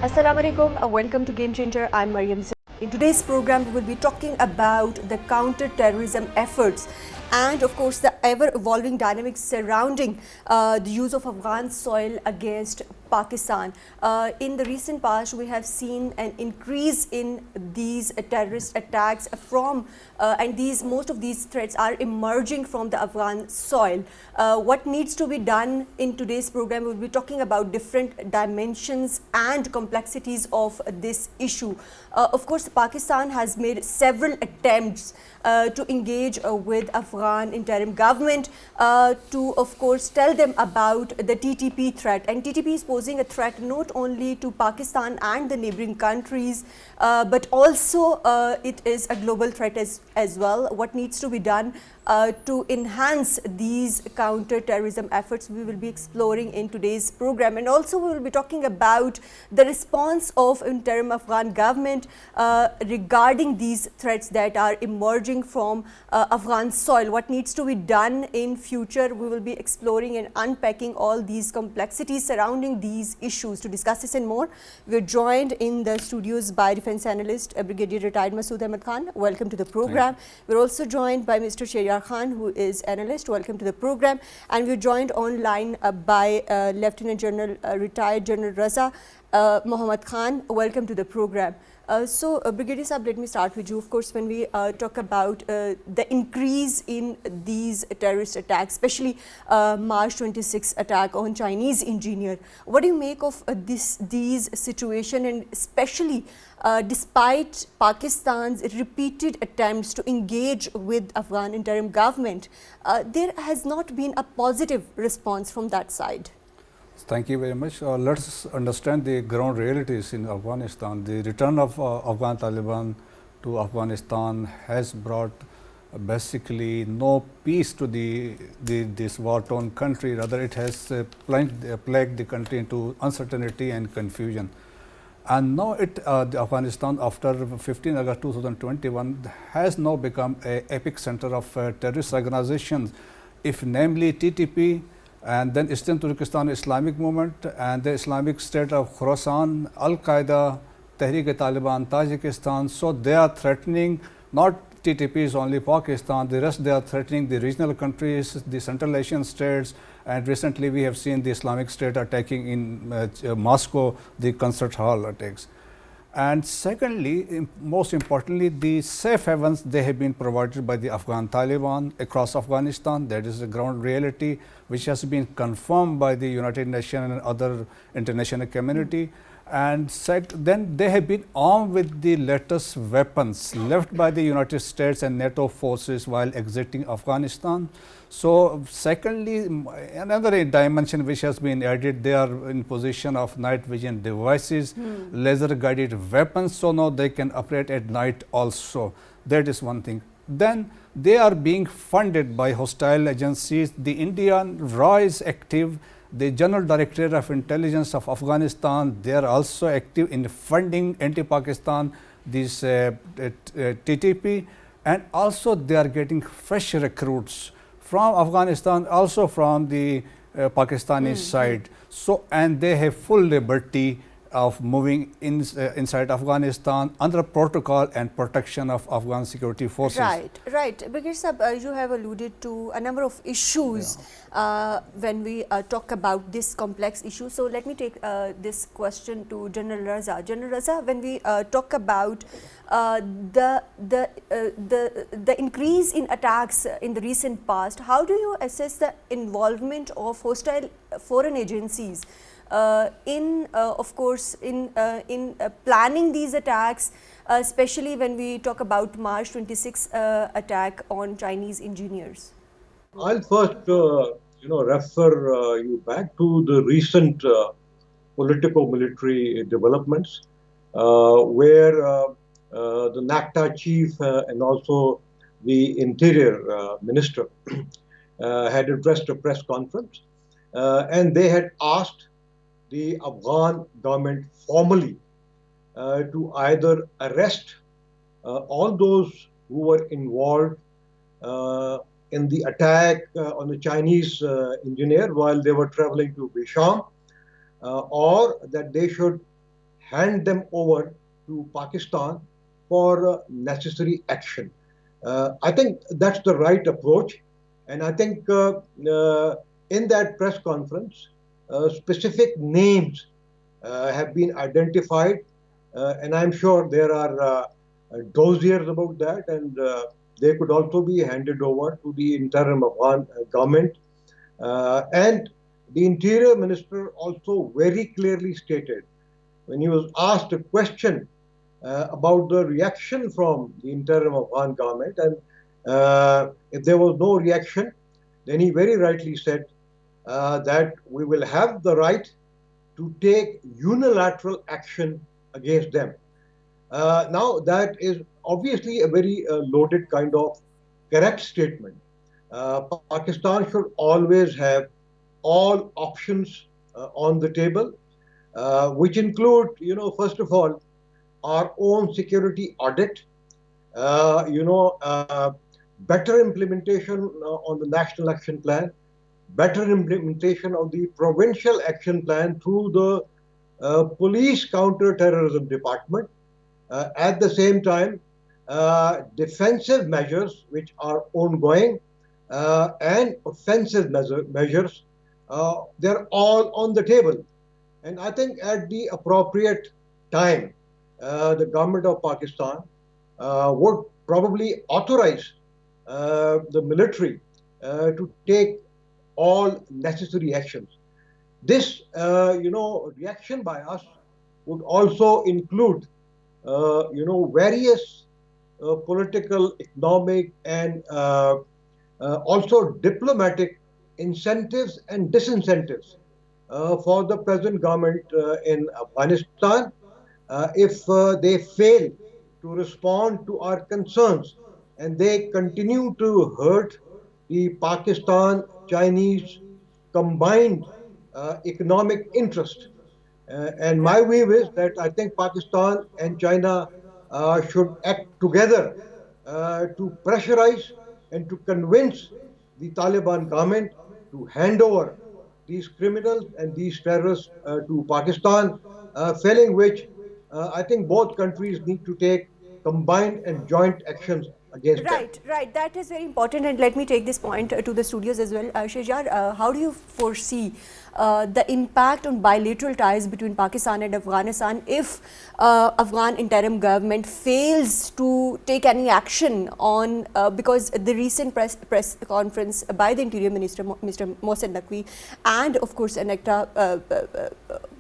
Assalamu alaikum, welcome to Game Changer. I'm Maryam Zia. In today's program, we will be talking about the counter-terrorism efforts and, of course, the ever-evolving dynamics surrounding the use of Afghan soil against Pakistan. In the recent past, we have seen an increase in these terrorist attacks and most of these threats are emerging from the Afghan soil. What needs to be done in today's program, we'll be talking about different dimensions and complexities of this issue. Of course, Pakistan has made several attempts to engage with Afghan interim government to, of course, tell them about the TTP threat. And TTP is posing a threat not only to Pakistan and the neighboring countries, but also it is a global threat as well. What needs to be done to enhance these counter-terrorism efforts, we will be exploring in today's program. And also we will be talking about the response of interim Afghan government regarding these threats that are emerging from Afghan soil. What needs to be done in future, we will be exploring and unpacking all these complexities surrounding these issues. To discuss this and more, we are joined in the studios by Defence Analyst, Brigadier Retired Masood Ahmad. Welcome to the program. We're also joined by Mr. Sheharyar, who is analyst. Welcome to the program. And we're joined online by Lieutenant General, Retired General Raza, Mohammad Khan. Welcome to the program. Brigadier Sahab, let me start with you. Of course, when we talk about the increase in these terrorist attacks, especially March 26 attack on Chinese engineer, what do you make of these situation, and especially despite Pakistan's repeated attempts to engage with Afghan interim government, there has not been a positive response from that side? Thank you very much. Let's understand the ground realities in Afghanistan. The return of Afghan Taliban to Afghanistan has brought basically no peace to this war-torn country. Rather, it has plagued the country into uncertainty and confusion. And now the Afghanistan, after 15 August 2021, has now become an epic center of terrorist organizations, if namely TTP, and then Eastern Turkestan Islamic Movement, and the Islamic State of Khorasan, Al-Qaeda, Tehrik-e-Taliban, Tajikistan. So they are threatening not TTP's only Pakistan, the rest they are threatening the regional countries, the Central Asian states, and recently we have seen the Islamic State attacking in Moscow, the concert hall attacks. And secondly, most importantly, the safe havens they have been provided by the Afghan Taliban across Afghanistan. That is the ground reality which has been confirmed by the United Nations and other international community. And then they have been armed with the latest weapons left by the United States and NATO forces while exiting Afghanistan. So secondly, another dimension which has been added, they are in possession of night vision devices, laser guided weapons, so now they can operate at night also. That is one thing. Then they are being funded by hostile agencies. The Indian RAW is active. The General Directorate of Intelligence of Afghanistan, they are also active in funding anti-Pakistan, this TTP, and also they are getting fresh recruits from Afghanistan, also from the Pakistani side. So, and they have full liberty of moving inside Afghanistan under protocol and protection of Afghan security forces. Right. Brigadier Sahab, you have alluded to a number of issues when we talk about this complex issue. So let me take this question to General Raza. General Raza, when we talk about the increase in attacks in the recent past, how do you assess the involvement of hostile foreign agencies of course, in planning these attacks, especially when we talk about March 26 attack on Chinese engineers? I'll first, refer you back to the recent politico-military developments, where the NACTA chief and also the Interior Minister had addressed a press conference, and they had asked the Afghan government formally to either arrest all those who were involved in the attack on the Chinese engineer while they were traveling to Bisham, or that they should hand them over to Pakistan for necessary action. I think that's the right approach, and I think in that press conference, specific names have been identified, and I'm sure there are dossiers about that, and they could also be handed over to the interim Afghan government. And the Interior Minister also very clearly stated when he was asked a question about the reaction from the interim Afghan government, and if there was no reaction, then he very rightly said that we will have the right to take unilateral action against them. Now, that is obviously a very loaded kind of correct statement. Pakistan should always have all options on the table, which include, first of all, our own security audit, better implementation on the national action plan, better implementation of the provincial action plan through the police counterterrorism department. At the same time, defensive measures which are ongoing and offensive measures, they're all on the table. And I think at the appropriate time, the government of Pakistan would probably authorize the military to take all necessary actions. This, reaction by us would also include, various political, economic, and also diplomatic incentives and disincentives for the present government in Afghanistan if they fail to respond to our concerns and they continue to hurt the Pakistan-Chinese combined economic interest. And my view is that I think Pakistan and China should act together to pressurize and to convince the Taliban government to hand over these criminals and these terrorists to Pakistan, failing which I think both countries need to take combined and joint actions against them. Right. That is very important, and let me take this point to the studios as well. Sheharyar, how do you foresee the impact on bilateral ties between Pakistan and Afghanistan if Afghan interim government fails to take any action on, because the recent press conference by the Interior Minister, Mr. Mohammad, and of course ANECTA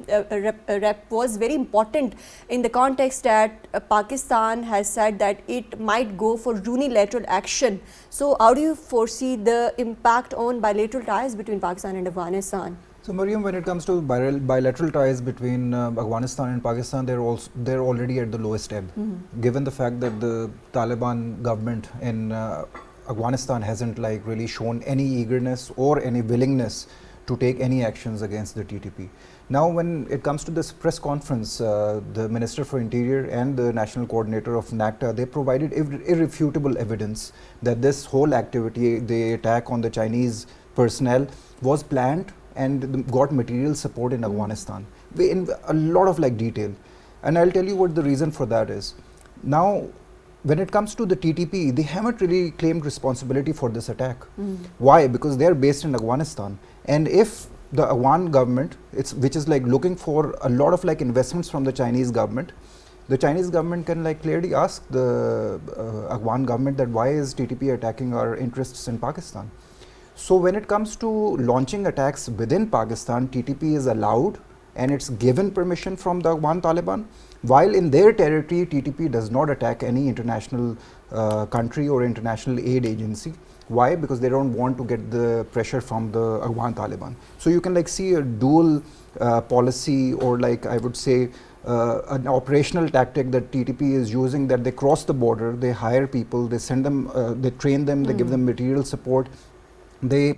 rep was very important in the context that Pakistan has said that it might go for unilateral action. So how do you foresee the impact on bilateral ties between Pakistan and Afghanistan? So Maryam, when it comes to bilateral ties between Afghanistan and Pakistan, they're already at the lowest ebb. Given the fact that the Taliban government in Afghanistan hasn't really shown any eagerness or any willingness to take any actions against the TTP. Now, when it comes to this press conference, the Minister for Interior and the National Coordinator of NACTA, they provided irrefutable evidence that this whole activity, the attack on the Chinese personnel, was planned and got material support in Afghanistan in a lot of detail. And I'll tell you what the reason for that is. Now, when it comes to the TTP, they haven't really claimed responsibility for this attack. Why? Because they're based in Afghanistan. And if the Afghan government, which is looking for a lot of investments from the Chinese government can clearly ask the Afghan government that why is TTP attacking our interests in Pakistan. So when it comes to launching attacks within Pakistan, TTP is allowed and it's given permission from the Afghan Taliban, while in their territory TTP does not attack any international country or international aid agency. Why? Because they don't want to get the pressure from the Afghan Taliban. So you can see a dual policy, or I would say an operational tactic that TTP is using, that they cross the border, they hire people, they send them, they train them, they give them material support, they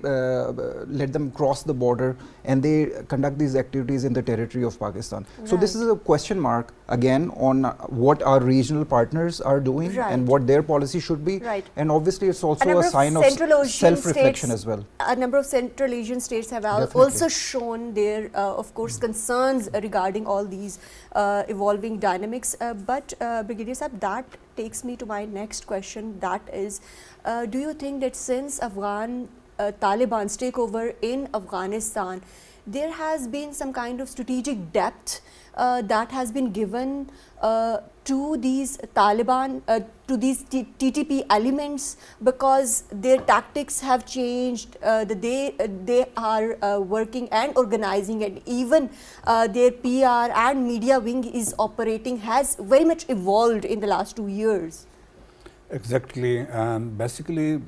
let them cross the border and they conduct these activities in the territory of Pakistan. So this Right. is a question mark again on what our regional partners are doing Right. and what their policy should be. Right. And obviously it's A also number a of sign of Central Asian self-reflection states, as well. a number of Central Asian states have Definitely. also shown their, of course, concerns regarding all these evolving dynamics. But Brigadier Saab, that takes me to my next question. That is, do you think that since Taliban's takeover in Afghanistan, there has been some kind of strategic depth that has been given to these Taliban, to these TTP elements, because their tactics have changed, they are working and organizing, and even their PR and media wing is operating, has very much evolved in the last 2 years. Exactly, and basically,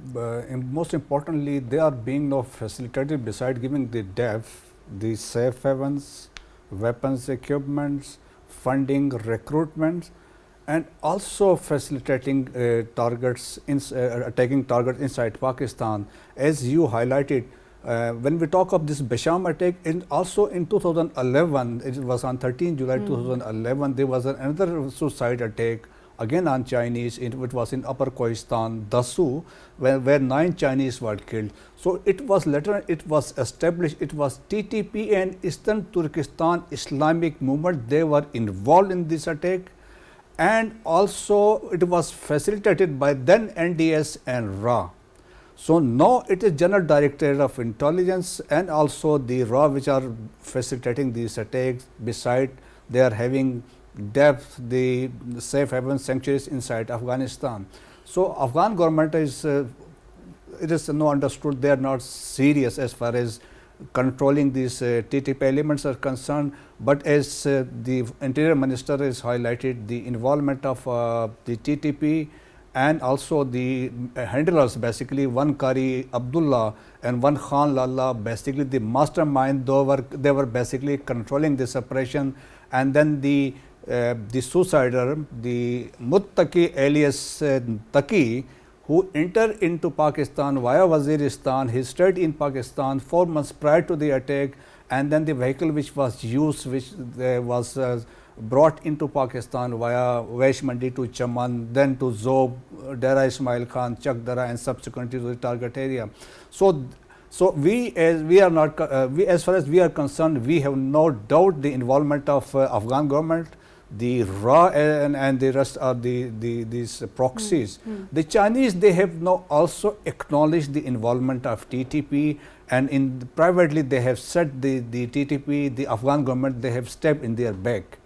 most importantly, they are being now facilitated beside giving the depth, the safe havens, weapons, equipments, funding, recruitment, and also facilitating targets, attacking targets inside Pakistan. As you highlighted, when we talk of this Basham attack, also in 2011, it was on 13 July 2011, there was another suicide attack again on Chinese. It was in Upper Khoistan, Dasu, where 9 Chinese were killed. So it was later, it was established, it was TTP and Eastern Turkestan Islamic Movement, they were involved in this attack, and also it was facilitated by then NDS and RA. So now it is General Directorate of Intelligence and also the RA which are facilitating these attacks. Beside, they are having depth, the safe haven sanctuaries inside Afghanistan. So Afghan government is, it is now understood they are not serious as far as controlling these TTP elements are concerned, but as the Interior Minister has highlighted, the involvement of the TTP and also the handlers, basically one Qari Abdullah and one Khan.Lt, basically the mastermind, they were basically controlling this operation. And then the suicider, the Muttaqi alias Taqi, who entered into Pakistan via Waziristan. He stayed in Pakistan 4 months prior to the attack, and then the vehicle which was used, which was brought into Pakistan via Vaish Mandi to Chaman, then to Zob, Dera Ismail Khan, Chak Dara, and subsequently to the target area. So we, as far as we are concerned, we have no doubt the involvement of Afghan government, the RA and the rest are these proxies. The Chinese, they have now also acknowledged the involvement of TTP, and privately they have said the TTP, the Afghan government, they have stepped in their back.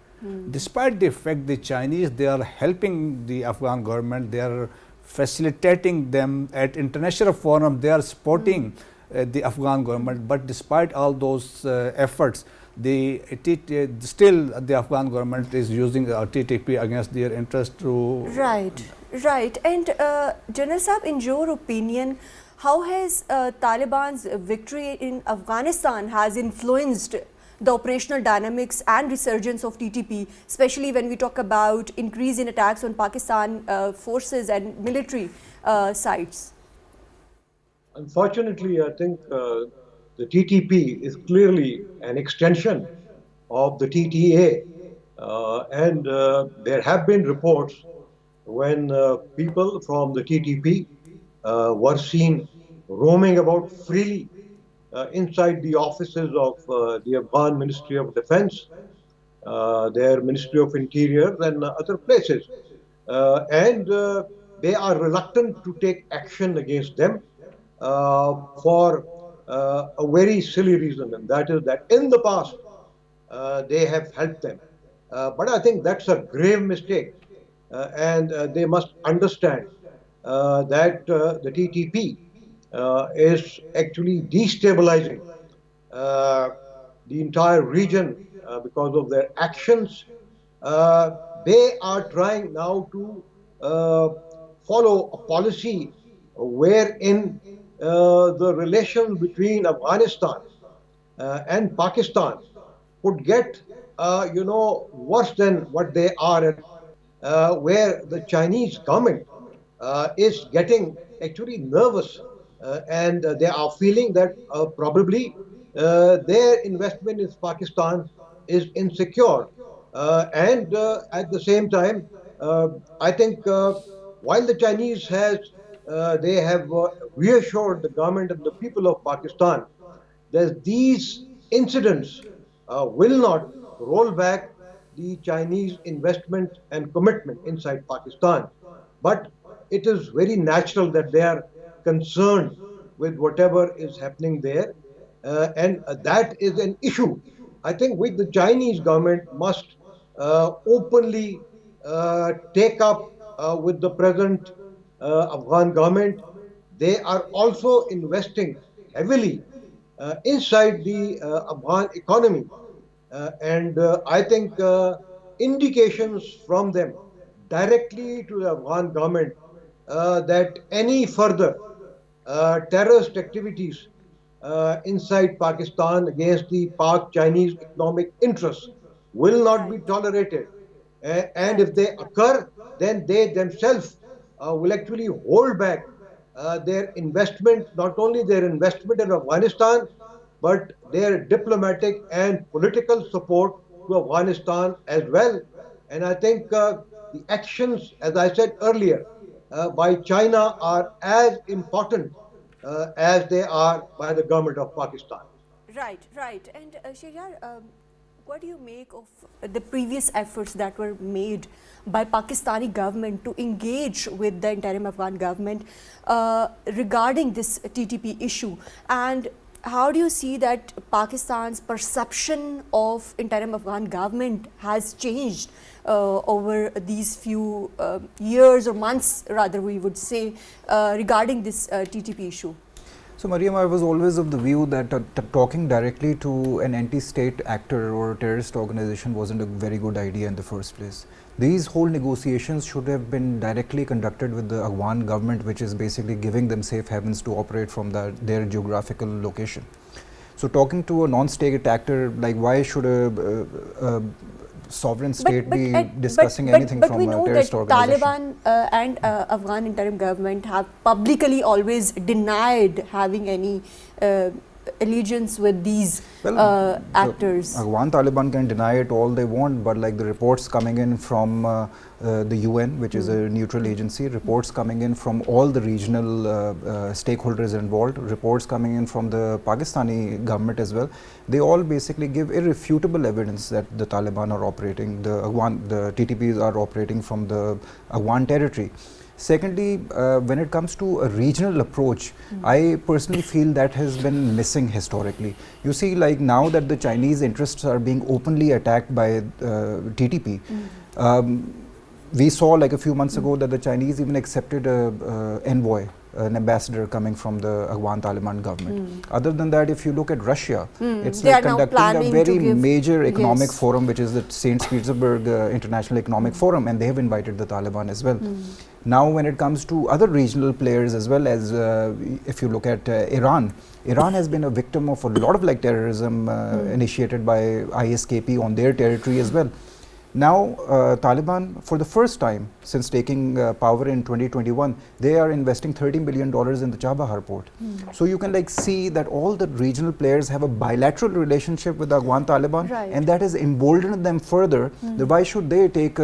Despite the fact the Chinese, they are helping the Afghan government, they are facilitating them at international forum, they are supporting the Afghan government, but despite all those efforts, still the Afghan government is using TTP against their interest to... Right. And General Saab, in your opinion, how has Taliban's victory in Afghanistan has influenced the operational dynamics and resurgence of TTP, especially when we talk about increase in attacks on Pakistan forces and military sites? Unfortunately, I think the TTP is clearly an extension of the TTA. And there have been reports when people from the TTP were seen roaming about freely inside the offices of the Afghan Ministry of Defense, their Ministry of Interior, and other places. And they are reluctant to take action against them for a very silly reason, and that is that in the past they have helped them. But I think that's a grave mistake, and they must understand that the TTP is actually destabilizing the entire region because of their actions. They are trying now to follow a policy wherein the relations between Afghanistan and Pakistan could get, worse than what they are at, where the Chinese government is getting actually nervous and they are feeling that probably their investment in Pakistan is insecure. And at the same time, I think while the Chinese they have reassured the government and the people of Pakistan that these incidents will not roll back the Chinese investment and commitment inside Pakistan. But it is very natural that they are concerned with whatever is happening there. And that is an issue. I think which the Chinese government must openly take up with the present Afghan government. They are also investing heavily inside the Afghan economy. And I think indications from them directly to the Afghan government that any further terrorist activities inside Pakistan against the Pak-Chinese economic interests will not be Right. tolerated. And if Right. they occur, then they themselves will actually hold back their investment, not only their investment in Afghanistan, but their diplomatic and political support to Afghanistan as well. And I think the actions, as I said earlier, by China are as important as they are by the government of Pakistan. Right, right. And Sheharyar, what do you make of the previous efforts that were made by Pakistani government to engage with the interim Afghan government regarding this TTP issue? And how do you see that Pakistan's perception of interim Afghan government has changed over these few years or months, rather we would say, regarding this TTP issue? So, Maryam, I was always of the view that talking directly to an anti-state actor or a terrorist organization wasn't a very good idea in the first place. These whole negotiations should have been directly conducted with the Afghan government, which is basically giving them safe havens to operate from their geographical location. So, talking to a non-state actor, like why should a sovereign state be discussing anything from a terrorist organization? Taliban and Afghan interim government have publicly always denied having any allegiance with these actors. Afghan Taliban can deny it all they want, but like the reports coming in from the UN, which is a neutral agency, reports coming in from all the regional stakeholders involved, reports coming in from the Pakistani government as well, they all basically give irrefutable evidence that the Taliban are operating, the TTPs are operating from the Afghan territory. Secondly, when it comes to a regional approach, I personally feel that has been missing historically. You see, like now that the Chinese interests are being openly attacked by TTP, we saw like a few months ago that the Chinese even accepted an envoy, an ambassador coming from the Afghan Taliban government. Other than that, if you look at Russia, it's like conducting a very major economic forum, which is the St. Petersburg International Economic Forum, and they have invited the Taliban as well. Now, when it comes to other regional players as well, as if you look at Iran has been a victim of a lot of like terrorism initiated by ISKP on their territory as well. Now, Taliban, for the first time since taking power in 2021, they are investing $30 million in the Chabahar port. So you can like see that all the regional players have a bilateral relationship with the Afghan Taliban, and that has emboldened them further. Why should they take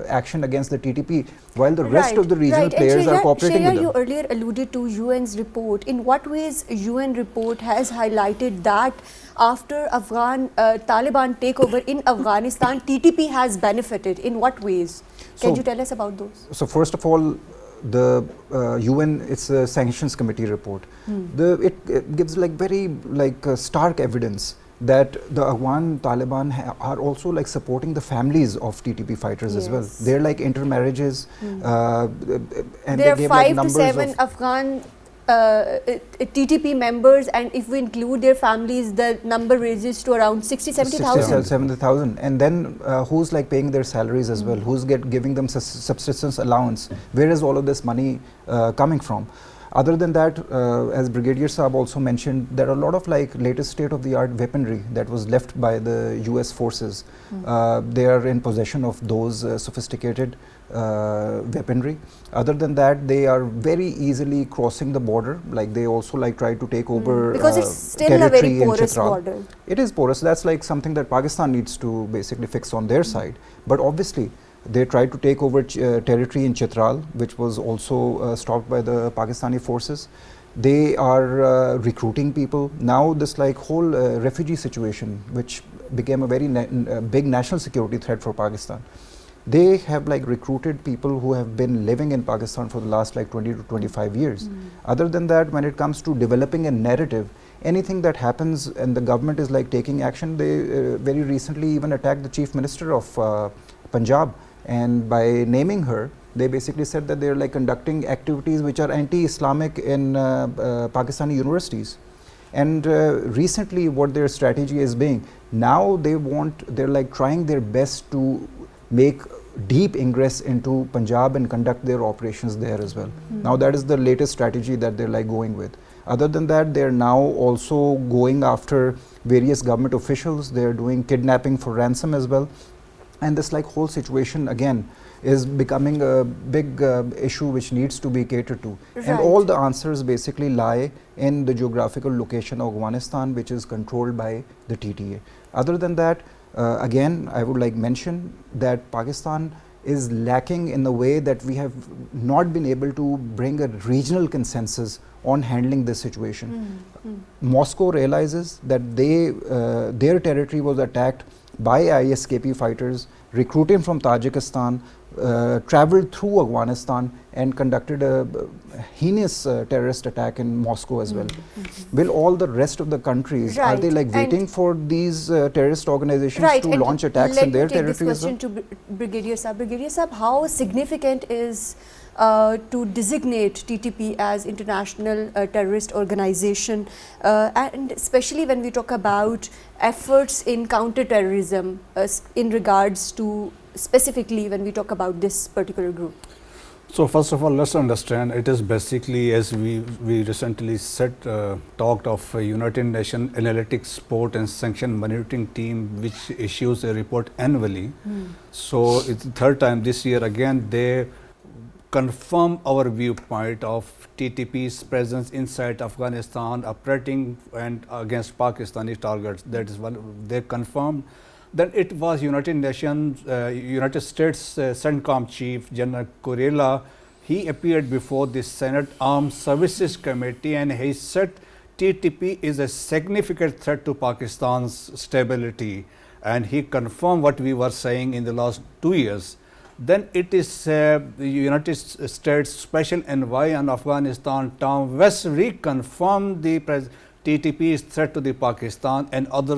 action against the TTP while the rest of the regional players are cooperating with them? You earlier alluded to UN's report. In what ways UN report has highlighted that after Afghan Taliban takeover in Afghanistan, TTP has benefited? In what ways? Can you tell us about those? So first of all, the UN, it's a sanctions committee report. It gives like very stark evidence that the Afghan Taliban are also like supporting the families of TTP fighters as well. They're like intermarriages, and there they are gave 5 like to 7 Afghan TTP members, and if we include their families, the number raises to around 60-70,000. 70,000, and then who's like paying their salaries as well? Who's giving them subsistence allowance? Where is all of this money coming from? Other than that, as Brigadier Saab also mentioned, there are a lot of like latest state-of-the-art weaponry that was left by the US forces. They are in possession of those sophisticated weaponry. Other than that, they are very easily crossing the border. Like they also like try to take over because it's still a very porous border. It is porous. That's like something that Pakistan needs to basically fix on their side. But obviously, they tried to take over territory in Chitral, which was also stopped by the Pakistani forces. They are recruiting people. Now this like whole refugee situation, which became a very big national security threat for Pakistan. They have like recruited people who have been living in Pakistan for the last like 20 to 25 years. Other than that, when it comes to developing a narrative, anything that happens and the government is like taking action, they very recently even attacked the Chief Minister of Punjab. And by naming her, they basically said that they're like conducting activities which are anti-Islamic in Pakistani universities. And recently what their strategy is being, now they're like trying their best to make deep ingress into Punjab and conduct their operations there as well. Now that is the latest strategy that they're like going with. Other than that, they're now also going after various government officials. They're doing kidnapping for ransom as well. And this like whole situation again is becoming a big issue which needs to be catered to. Right. And all the answers basically lie in the geographical location of Afghanistan, which is controlled by the TTA. Other than that, again, I would like mention that Pakistan is lacking in the way that we have not been able to bring a regional consensus on handling this situation. Moscow realizes that their territory was attacked by ISKP fighters recruited from Tajikistan, traveled through Afghanistan and conducted a heinous terrorist attack in Moscow as well. Will all the rest of the countries, are they like waiting for these terrorist organizations to launch attacks in their territory as well? Let me take this question to Brigadier Saab. Brigadier Saab, how significant is to designate TTP as international terrorist organization, and especially when we talk about efforts in counterterrorism in regards to specifically when we talk about this particular group? So first of all, let's understand it is basically, as we recently said, talked of a United Nations Analytics Support and Sanction Monitoring Team which issues a report annually. So it's the third time this year again they confirm our viewpoint of TTP's presence inside Afghanistan, operating and against Pakistani targets. That is one they confirmed. Then it was United States CENTCOM chief General Kurela. He appeared before the Senate Armed Services Committee and he said TTP is a significant threat to Pakistan's stability, and he confirmed what we were saying in the last 2 years. Then it is the United States Special Envoy on Afghanistan, Tom West, reconfirmed the TTP's threat to the Pakistan and other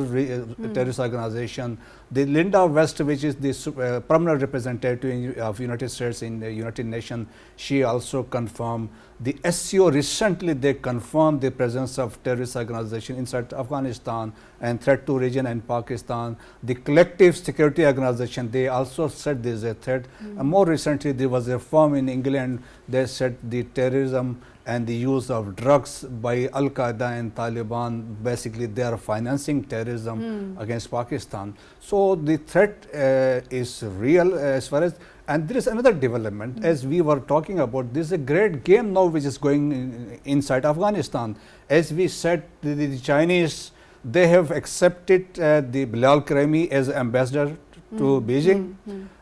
terrorist organization. The Linda West, which is the permanent representative of United States in the United Nations, she also confirmed. The SCO recently they confirmed the presence of terrorist organization inside Afghanistan and threat to region and Pakistan. The Collective Security Organization, they also said there is a threat. And more recently there was a firm in England, they said the terrorism and the use of drugs by Al-Qaeda and Taliban, basically they are financing terrorism against Pakistan. So the threat is real as far as, and there is another development as we were talking about. This is a great game now which is going inside Afghanistan. As we said, the Chinese, they have accepted the Bilal Karimi as ambassador to Beijing.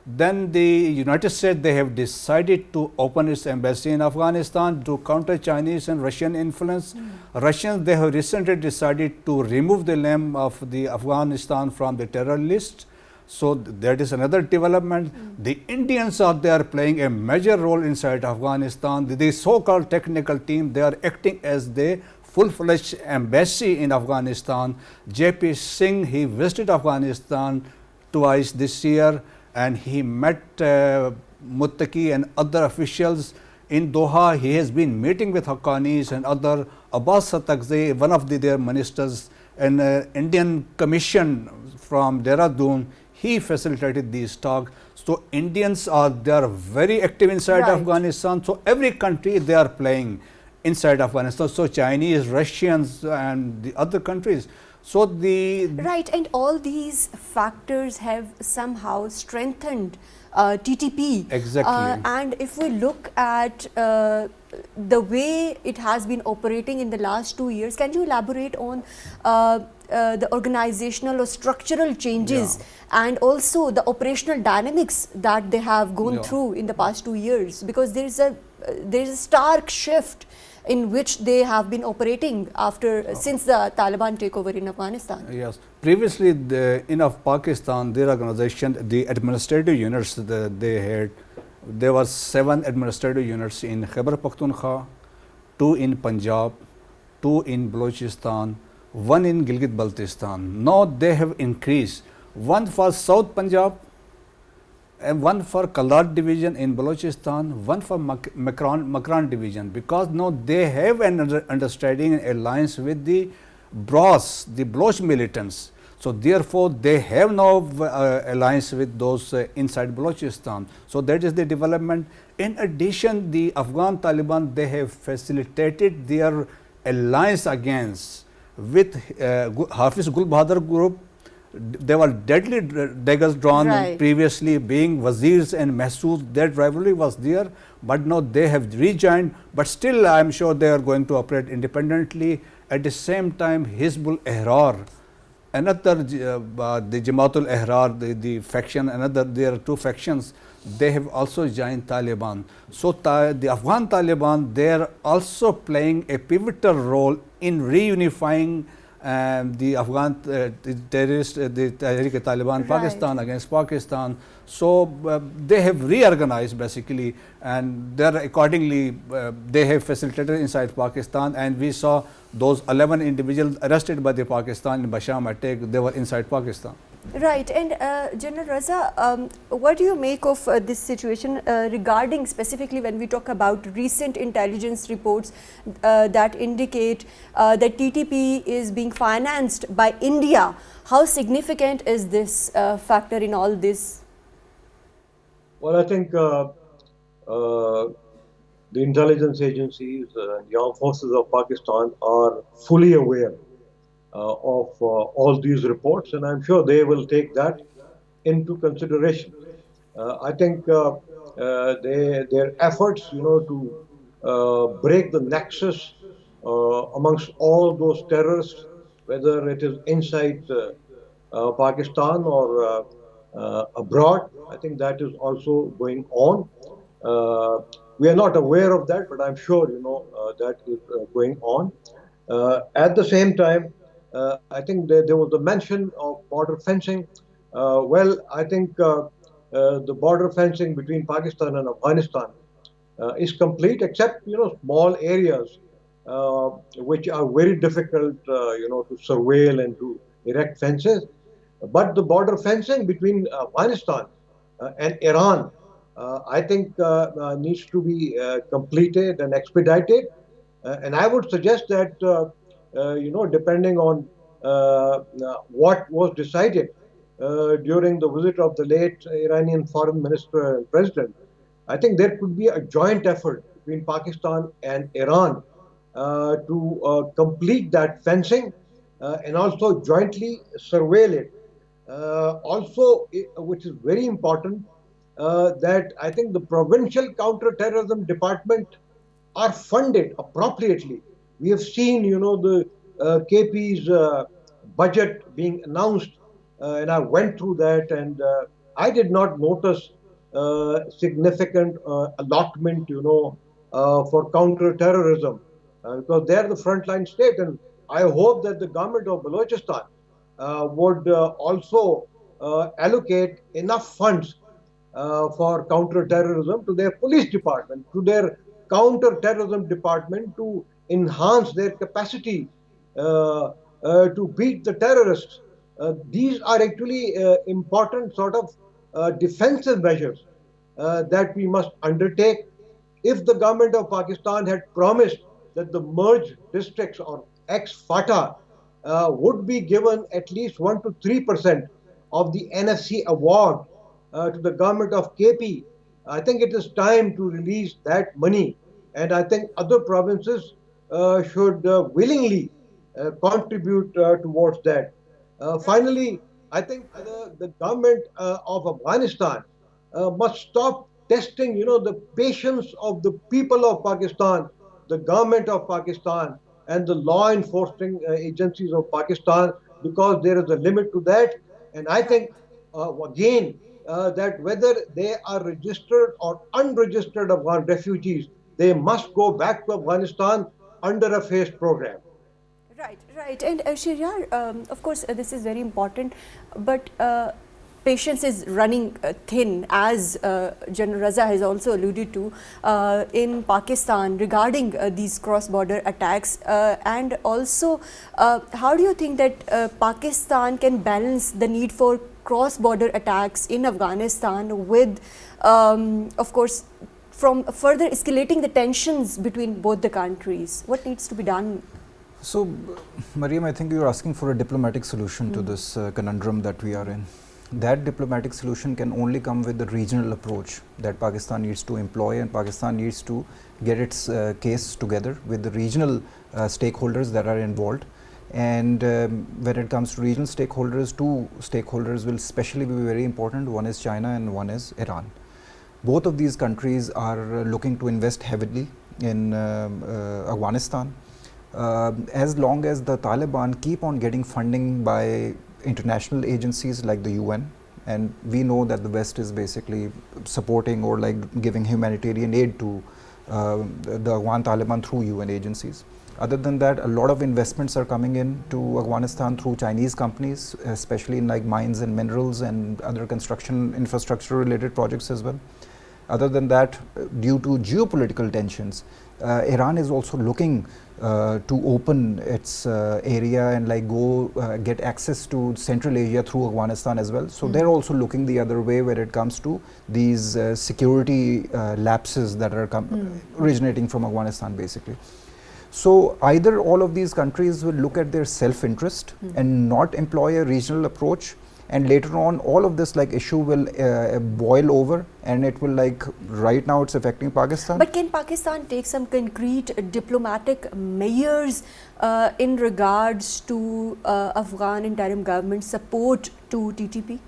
Then the United States, they have decided to open its embassy in Afghanistan to counter Chinese and Russian influence. Russians, they have recently decided to remove the name of the Afghanistan from the terror list. So that is another development. The Indians are there playing a major role inside Afghanistan. The so-called technical team, they are acting as the full-fledged embassy in Afghanistan. JP Singh, he visited Afghanistan twice this year, and he met Muttaqi and other officials in Doha. He has been meeting with Haqqanis and other. Abbas Satakzai, one of their ministers, an Indian commission from Dehradun, he facilitated these talks. So Indians are, they are very active inside Afghanistan. So every country they are playing. inside Afghanistan. So Chinese, Russians, and the other countries. So the right, and all these factors have somehow strengthened TTP. Exactly. And if we look at the way it has been operating in the last 2 years, can you elaborate on the organizational or structural changes and also the operational dynamics that they have gone through in the past 2 years? Because there is a stark shift in which they have been operating since the Taliban takeover in Afghanistan. Yes. Previously, in Pakistan, their organization, the administrative units that they had, there were 7 administrative units in Khyber Pakhtunkhwa, 2 in Punjab, 2 in Balochistan, 1 in Gilgit-Baltistan. Now they have increased, 1 for South Punjab, and 1 for Khan.Lt division in Balochistan, 1 for Makran division, because now they have an understanding and alliance with the BROS, the Baloch militants. So therefore, they have now alliance with those inside Balochistan. So that is the development. In addition, the Afghan Taliban, they have facilitated their alliance against with Hafiz Gul Bahadur group. There were deadly daggers drawn previously, being Wazirs and Masood. That rivalry was there, but now they have rejoined. But still, I am sure they are going to operate independently. At the same time, Hizbul Ehrar, another the Jamaatul Ehrar, the faction, there are 2 factions. They have also joined Taliban. So the Afghan Taliban, they are also playing a pivotal role in reunifying the Afghan terrorists, the Taliban Pakistan against Pakistan. So they have reorganized basically, and they are accordingly they have facilitated inside Pakistan, and we saw those 11 individuals arrested by the Pakistan in Basham attack. They were inside Pakistan. Right, and General Raza, what do you make of this situation regarding specifically when we talk about recent intelligence reports that indicate that TTP is being financed by India? How significant is this factor in all this? Well, I think the intelligence agencies, the armed forces of Pakistan are fully aware of all these reports, and I'm sure they will take that into consideration. I think their efforts, to break the nexus amongst all those terrorists, whether it is inside Pakistan or abroad, I think that is also going on. We are not aware of that, but I'm sure that is going on. At the same time, I think there was a mention of border fencing. Well, I think the border fencing between Pakistan and Afghanistan is complete, except small areas which are very difficult, to surveil and to erect fences. But the border fencing between Afghanistan and Iran, I think, needs to be completed and expedited. And I would suggest that, depending on what was decided during the visit of the late Iranian foreign minister and president, I think there could be a joint effort between Pakistan and Iran to complete that fencing and also jointly surveil it. Also, which is very important, that I think the provincial counterterrorism department are funded appropriately. We have seen, the KP's budget being announced, and I went through that, and I did not notice significant allotment, for counterterrorism, because they are the frontline state, and I hope that the government of Balochistan would also allocate enough funds for counter-terrorism to their police department, to their counter-terrorism department, to enhance their capacity to beat the terrorists. These are actually important sort of defensive measures that we must undertake. If the government of Pakistan had promised that the merged districts or ex-FATA would be given at least 1 to 3% of the NFC award to the government of KP, I think it is time to release that money And I think other provinces should willingly contribute towards that. Finally, I think the government of Afghanistan must stop testing, the patience of the people of Pakistan, the government of Pakistan, and the law enforcing agencies of Pakistan, because there is a limit to that. And I think, again, that whether they are registered or unregistered Afghan refugees, they must go back to Afghanistan under a phased program. Right, right. And Sheharyar, of course, this is very important, but patience is running thin, as General Raza has also alluded to in Pakistan regarding these cross-border attacks. And also, how do you think that Pakistan can balance the need for cross-border attacks in Afghanistan with, of course, from further escalating the tensions between both the countries? What needs to be done? So, Maryam, I think you're asking for a diplomatic solution to this conundrum that we are in. That diplomatic solution can only come with the regional approach that Pakistan needs to employ, and Pakistan needs to get its case together with the regional stakeholders that are involved. And when it comes to regional stakeholders, two stakeholders will especially be very important. One is China and one is Iran. Both of these countries are looking to invest heavily in Afghanistan. As long as the Taliban keep on getting funding by international agencies like the UN, and we know that the West is basically supporting or like giving humanitarian aid to the Afghan Taliban through UN agencies. Other than that, a lot of investments are coming in to Afghanistan through Chinese companies, especially in like mines and minerals and other construction infrastructure related projects as well. Other than that, due to geopolitical tensions, Iran is also looking to open its area and like go get access to Central Asia through Afghanistan as well. So they're also looking the other way when it comes to these security lapses that are originating from Afghanistan basically. So either all of these countries will look at their self-interest and not employ a regional approach, and later on all of this like issue will boil over, and it will like right now it's affecting Pakistan. But can Pakistan take some concrete diplomatic measures in regards to Afghan interim government support to TTP?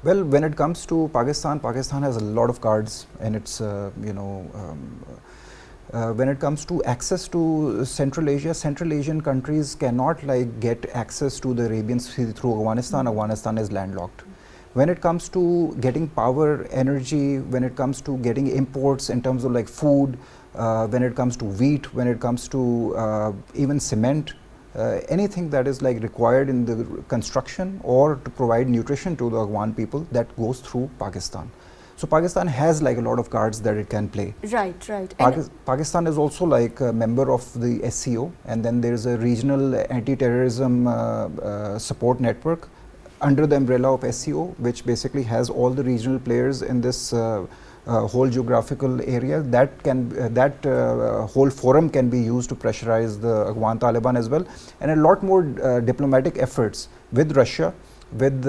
Well, when it comes to Pakistan, Pakistan has a lot of cards, and it's when it comes to access to Central Asia, Central Asian countries cannot like get access to the Arabian Sea through Afghanistan. Afghanistan is landlocked. When it comes to getting power, energy, when it comes to getting imports in terms of like food, when it comes to wheat, when it comes to even cement, anything that is like required in the construction or to provide nutrition to the Afghan people, that goes through Pakistan. So Pakistan has like a lot of cards that it can play. Right, right. Pakistan is also like a member of the SCO, and then there is a regional anti-terrorism support network under the umbrella of SCO, which basically has all the regional players in this whole geographical area. That whole forum can be used to pressurize the Afghan Taliban as well, and a lot more diplomatic efforts with Russia, with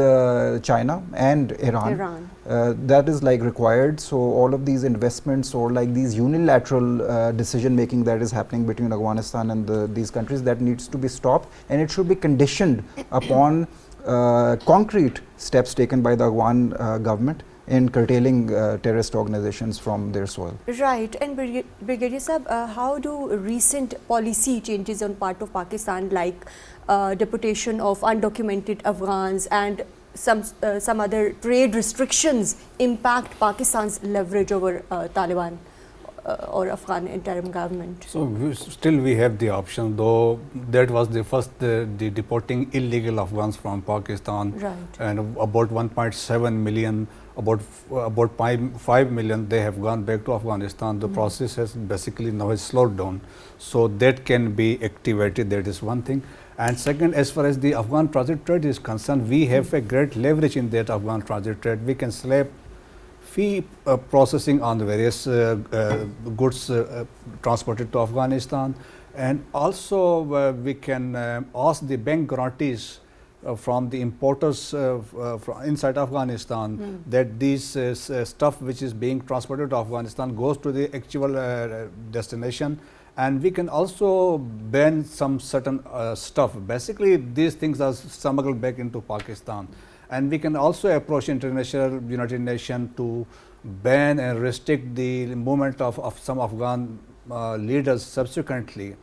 China and Iran. That is like required. So all of these investments or like these unilateral decision making that is happening between Afghanistan and these countries, that needs to be stopped, and it should be conditioned upon concrete steps taken by the Afghan government in curtailing terrorist organizations from their soil. Right. And Brigadier Sahab, how do recent policy changes on part of Pakistan, like deportation of undocumented Afghans and some other trade restrictions, impact Pakistan's leverage over Taliban or Afghan interim government? So still we have the option, though that was the first the deporting illegal Afghans from Pakistan, right, and about 1.7 million, about 5 million they have gone back to Afghanistan. The process has basically now slowed down, so that can be activated. That is one thing. And second, as far as the Afghan transit trade is concerned, we have a great leverage in that Afghan transit trade. We can slap fee processing on the various goods transported to Afghanistan, and also we can ask the bank guarantees from the importers from inside Afghanistan, that these stuff which is being transported to Afghanistan goes to the actual destination. And we can also ban some certain stuff. Basically, these things are smuggled back into Pakistan. And we can also approach international United Nations to ban and restrict the movement of some Afghan leaders subsequently.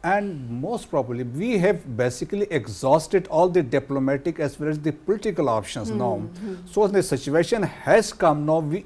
And most probably, we have basically exhausted all the diplomatic as well as the political options now. So the situation has come now. We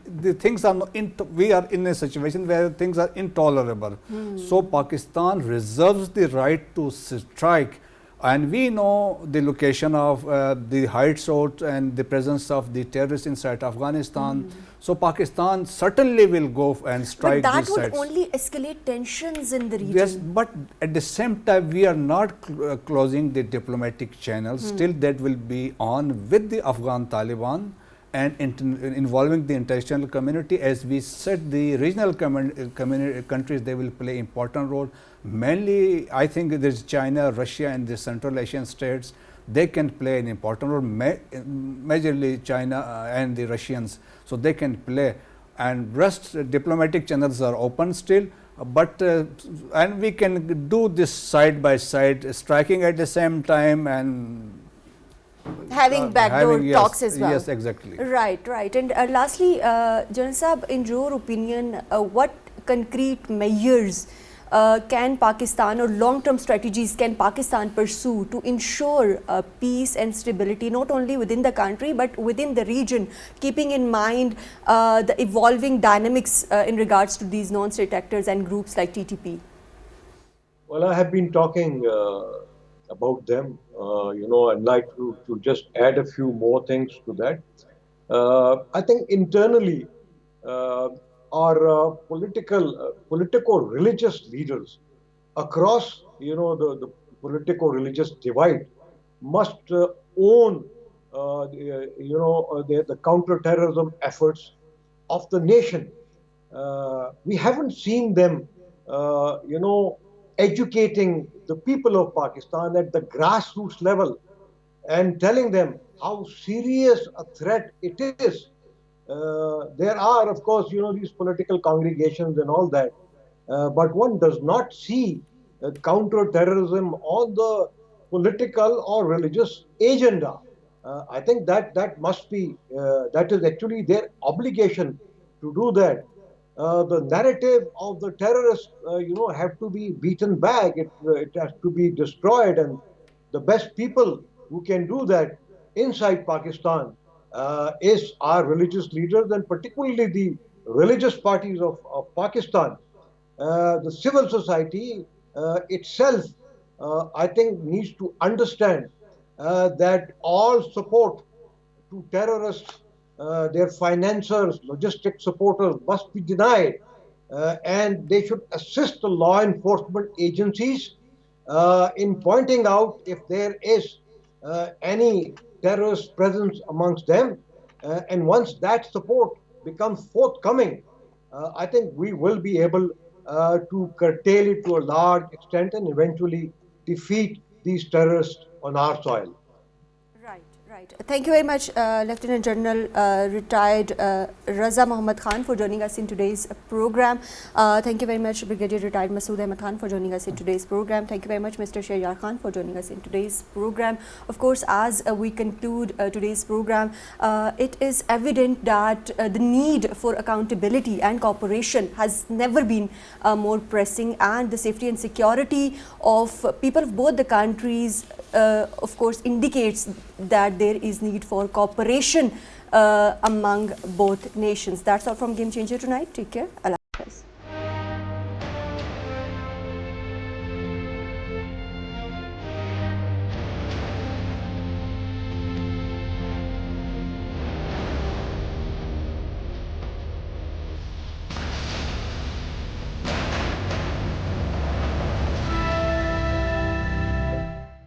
are in a situation where things are intolerable. So Pakistan reserves the right to strike. And we know the location of the hideouts and the presence of the terrorists inside Afghanistan. So Pakistan certainly will go and strike these sites. But that would only escalate tensions in the region. Yes, but at the same time, we are not closing the diplomatic channels. Still, that will be on with the Afghan Taliban and involving the international community. As we said, the regional countries, they will play important role. Mainly, I think there's China, Russia, and the Central Asian states. They can play an important role, majorly China and the Russians. So they can play, and rest diplomatic channels are open still. But and we can do this side by side, striking at the same time and having backdoor talks as well. Yes, exactly. Right, right. And lastly, General Saab, in your opinion, what concrete measures can Pakistan, or long-term strategies can Pakistan pursue to ensure peace and stability not only within the country but within the region, keeping in mind the evolving dynamics in regards to these non-state actors and groups like TTP? Well, I have been talking about them. I'd like to just add a few more things to that. I think internally, our politico-religious leaders across, the politico-religious divide must own, the counter-terrorism efforts of the nation. We haven't seen them, educating the people of Pakistan at the grassroots level and telling them how serious a threat it is. There are, of course, these political congregations and all that, but one does not see counter-terrorism on the political or religious agenda. I think that must be, that is actually their obligation to do that. The narrative of the terrorists, have to be beaten back. It has to be destroyed, and the best people who can do that inside Pakistan is our religious leaders, and particularly the religious parties of Pakistan. The civil society itself, I think, needs to understand that all support to terrorists, their financiers, logistic supporters must be denied, and they should assist the law enforcement agencies in pointing out if there is any terrorist presence amongst them, and once that support becomes forthcoming, I think we will be able to curtail it to a large extent and eventually defeat these terrorists on our soil. Right. Thank you very much, Lieutenant General retired Raza Mohammad Khan, for joining us in today's program. Thank you very much, Brigadier retired Masood Ahmad Khan, for joining us in today's program. Thank you very much, Mr. Sheharyar Khan, for joining us in today's program. Of course, as we conclude today's program, it is evident that the need for accountability and cooperation has never been more pressing, and the safety and security of people of both the countries, of course, indicates that there is need for cooperation among both nations. That's all from Game Changer tonight. Take care.